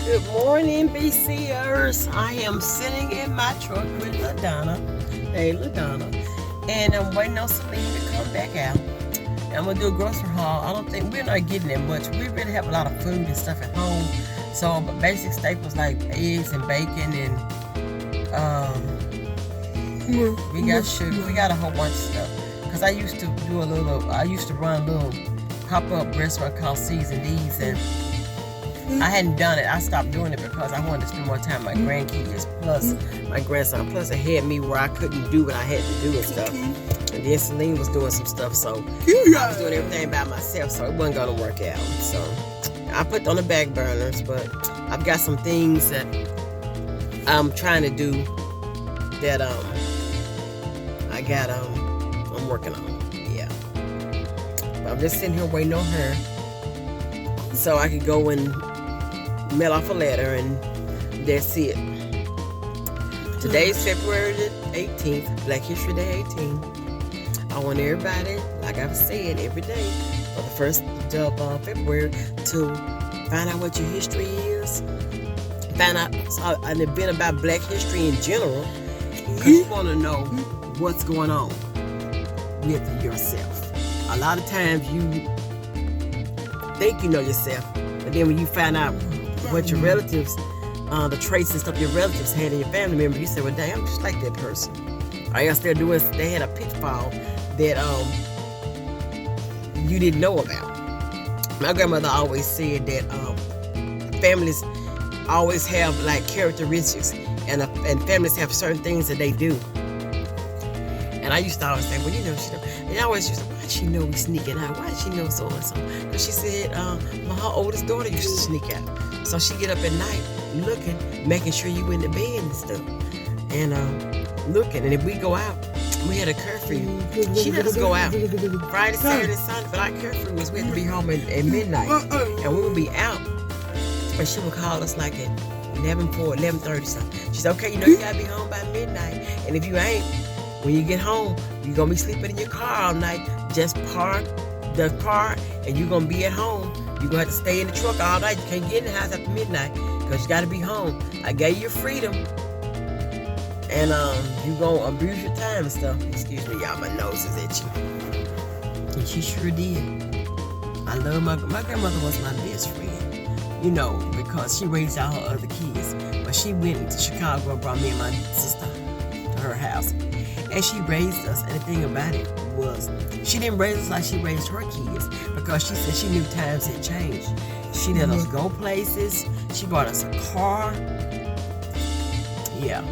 Good morning, BCers. I am sitting in my truck with LaDonna. Hey, LaDonna. And I'm waiting on Celine to come back out. I'm going to do a grocery haul. I don't think we're not getting that much. We really have a lot of food and stuff at home. So basic staples like eggs and bacon and we got sugar. We got a whole bunch of stuff. Because I used to run a little pop-up restaurant called C's and D's, and I hadn't done it. I stopped doing it because I wanted to spend more time with my grandkids plus my grandson. Plus it had me where I couldn't do what I had to do and stuff. And then Celine was doing some stuff, so I was doing everything by myself, so it wasn't going to work out. So I put on the back burners, but I've got some things that I'm trying to do that I'm working on. Yeah. But I'm just sitting here waiting on her so I could go and mail off a letter, and that's it. Today's February the 18th, Black History Day 18. I want everybody, like I've said every day, for the first of February to find out what your history is, find out an event about Black history in general, because you want to know what's going on with yourself. A lot of times you think you know yourself, but then when you find out what your relatives, the traits and stuff your relatives had in your family member, you say, well, damn, I'm just like that person. Or else they had a pitfall that you didn't know about. My grandmother always said that families always have like characteristics, and families have certain things that they do. And I used to always say, well, you know, and I always used to, why did she know we sneaking out? Why did she know so and so? Because she said, her oldest daughter used to sneak out. So she get up at night looking, making sure you in the bed and stuff, and looking. And if we go out, we had a curfew. She let us go out Friday, Saturday, Sunday, but our curfew was we had to be home at midnight, and we would be out. But she would call us like at 11:30 something. She said, okay, you know you gotta be home by midnight, and if you ain't, when you get home, you're gonna be sleeping in your car all night. Just park the car, and you're gonna be at home. You're gonna have to stay in the truck all night. You can't get in the house after midnight because you gotta be home. I gave you your freedom, and you gonna abuse your time and stuff. Excuse me, y'all, my nose is itchy. And she sure did. I love my grandmother was my best friend, you know, because she raised all her other kids. But she went to Chicago and brought me and my sister to her house, and she raised us. And the thing about it was, she didn't raise us like she raised her kids, because she said she knew times had changed. She let us go places. She bought us a car. Yeah.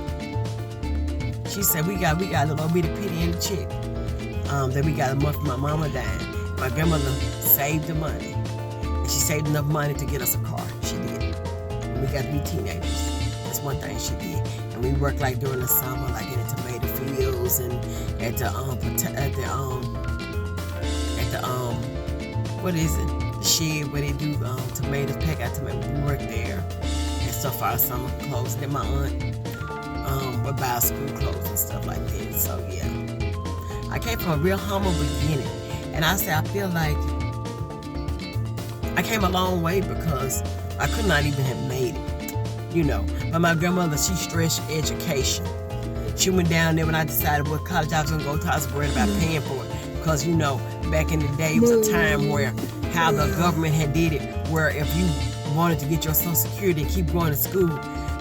She said we got a little bit of pity in the check that we got a month from my mama dying. My grandmother saved the money, and she saved enough money to get us a car. She did. And we got to be teenagers. That's one thing she did. And we worked like during the summer, like in the tomato fields and at the what is it? The shed where they do tomatoes, pack out tomatoes. We worked there and stuff for our summer clothes. And then my aunt would buy school clothes and stuff like that. So yeah, I came from a real humble beginning, and I say I feel like I came a long way because I could not even have made it, you know. But my grandmother, she stressed education. She went down there when I decided what college I was gonna go to. I was worried about paying for it, because you know, back in the day, it was a time where how the government had did it, where if you wanted to get your Social Security and keep going to school,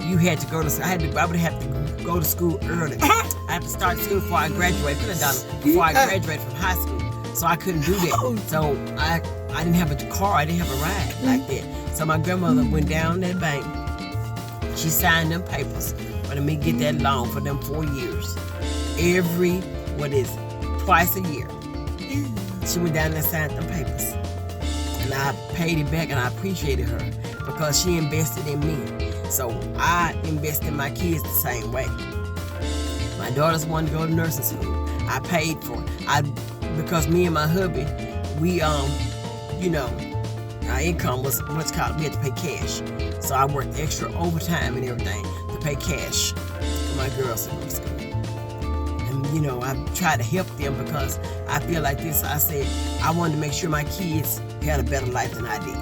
you had to go to. I would have to go to school early. I had to start school before I graduated. Could have done it before I graduated from high school, so I couldn't do that. So I didn't have a car. I didn't have a ride like that. So my grandmother went down to the bank. She signed them papers for me to get that loan for them 4 years. Twice a year. She went down there and signed them papers. And I paid it back, and I appreciated her because she invested in me. So I invested in my kids the same way. My daughters wanted to go to nursing school. I paid for it. Because me and my hubby, we you know, our income was we had to pay cash. So I worked extra overtime and everything to pay cash for my girls to go to school. And you know, I tried to help them because I feel like this. I said I wanted to make sure my kids had a better life than I did.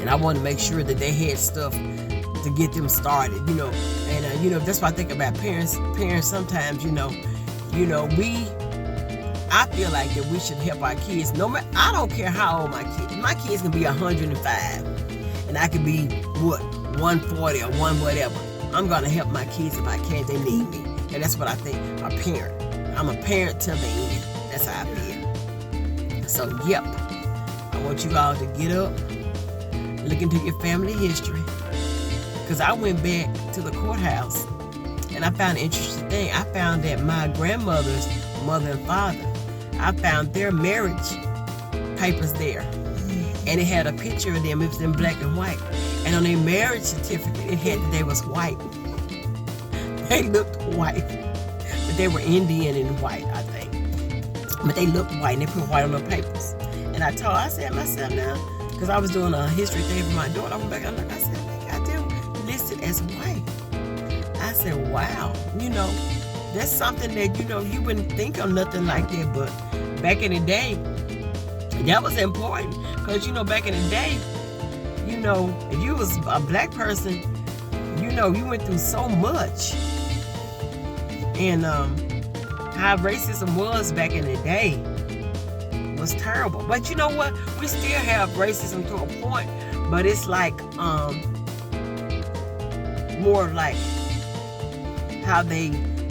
And I want to make sure that they had stuff to get them started, you know. And you know, that's what I think about parents. Parents sometimes, I feel like that we should help our kids. No matter, I don't care how old my kids. My kids can be 105, and I could be 140 or one whatever. I'm gonna help my kids if I can. They need me, and that's what I think. A parent. I'm a parent till the end. That's how I feel. So, yep. I want you all to get up, look into your family history. Because I went back to the courthouse and I found an interesting thing. I found that my grandmother's mother and father, I found their marriage papers there. And it had a picture of them. It was in black and white. And on their marriage certificate, it had that they was white. They looked white. But they were Indian and white, I think. But they looked white and they put white on their papers. And I said to myself now, because I was doing a history thing for my daughter, I went back and looked, I said, they got them listed as white. I said, wow, that's something that, you wouldn't think of nothing like that. But back in the day, that was important. Because, back in the day, if you was a black person, you went through so much. And how racism was back in the day was terrible. But you know what? We still have racism to a point, but it's like more like how they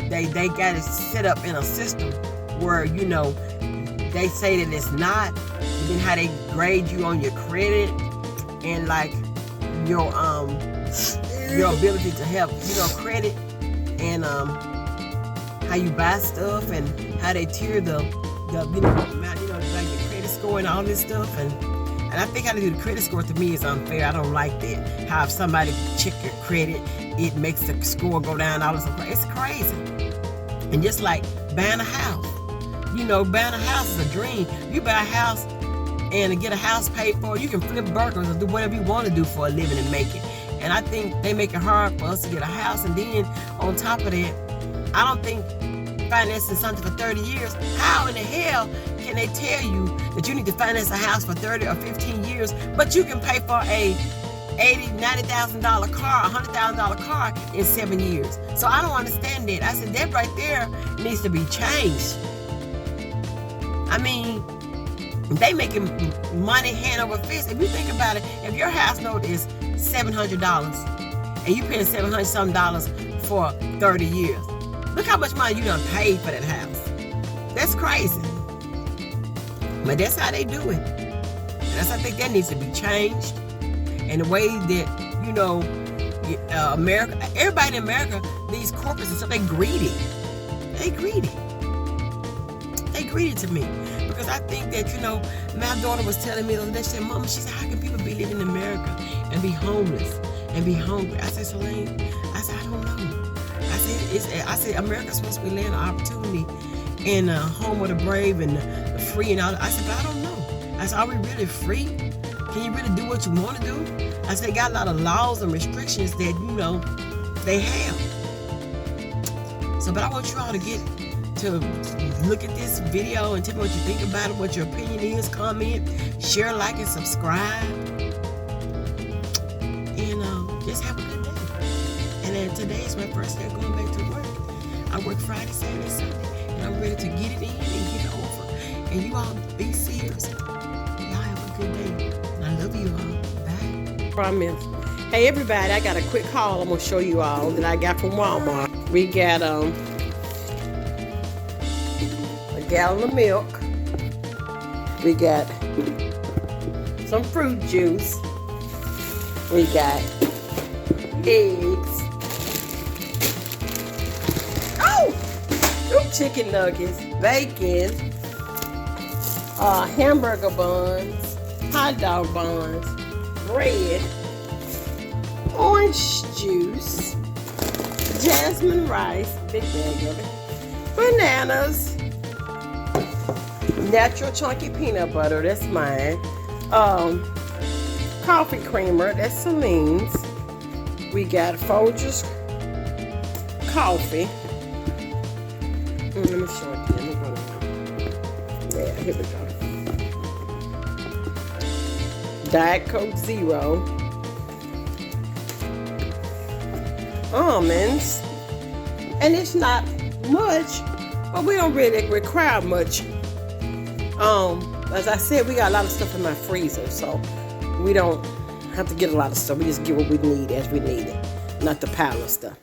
got it set up in a system where they say that it's not, and then how they grade you on your credit and like your ability to have credit and how you buy stuff and how they tier the amount, like your credit score and all this stuff. And I think how they do the credit score to me is unfair. I don't like that. How if somebody check your credit, it makes the score go down, all this stuff. It's crazy. And just like buying a house. Buying a house is a dream. You buy a house and to get a house paid for, you can flip burgers or do whatever you want to do for a living and make it. And I think they make it hard for us to get a house. And then on top of that, I don't think financing something for 30 years. How in the hell can they tell you that you need to finance a house for 30 or 15 years, but you can pay for a $80,000, $90,000 car, $100,000 car in 7 years? So I don't understand that. I said that right there needs to be changed. I mean, they making money hand over fist. If you think about it, if your house note is $700 and you paying $700 something for 30 years, look how much money you done paid for that house. That's crazy. But that's how they do it. And I think that needs to be changed. And the way that, America, everybody in America, these corporates and stuff, they greedy. They greedy. They greedy to me. Because I think that, my daughter was telling me the other day, she said, Mama, she said, how can people be living in America and be homeless and be hungry? I said, Celine, I don't know. I said, America's supposed to be land of opportunity and home of the brave and the free and all that. I said, but I don't know. I said, are we really free? Can you really do what you want to do? I said, they got a lot of laws and restrictions that, they have. So, but I want you all to look at this video and tell me what you think about it, what your opinion is, comment, share, like, and subscribe. And just have a good day. And then today is my first day going back to work. I work Friday, Saturday, Sunday, and I'm ready to get it in and get it over. And you all be serious. Y'all have a good day. And I love you all. Bye. Promise. Hey everybody, I got a quick haul I'm gonna show you all that I got from Walmart. We got a gallon of milk. We got some fruit juice. We got eggs. Chicken nuggets, bacon, hamburger buns, hot dog buns, bread, orange juice, jasmine rice, big bag of it, bananas, natural chunky peanut butter, that's mine, coffee creamer, that's Celine's. We got Folgers coffee. Let me show it to you. Yeah, here we go. Diet Coke Zero, almonds, and it's not much, but we don't really require much. As I said, we got a lot of stuff in my freezer, so we don't have to get a lot of stuff. We just get what we need as we need it, not the pile of stuff.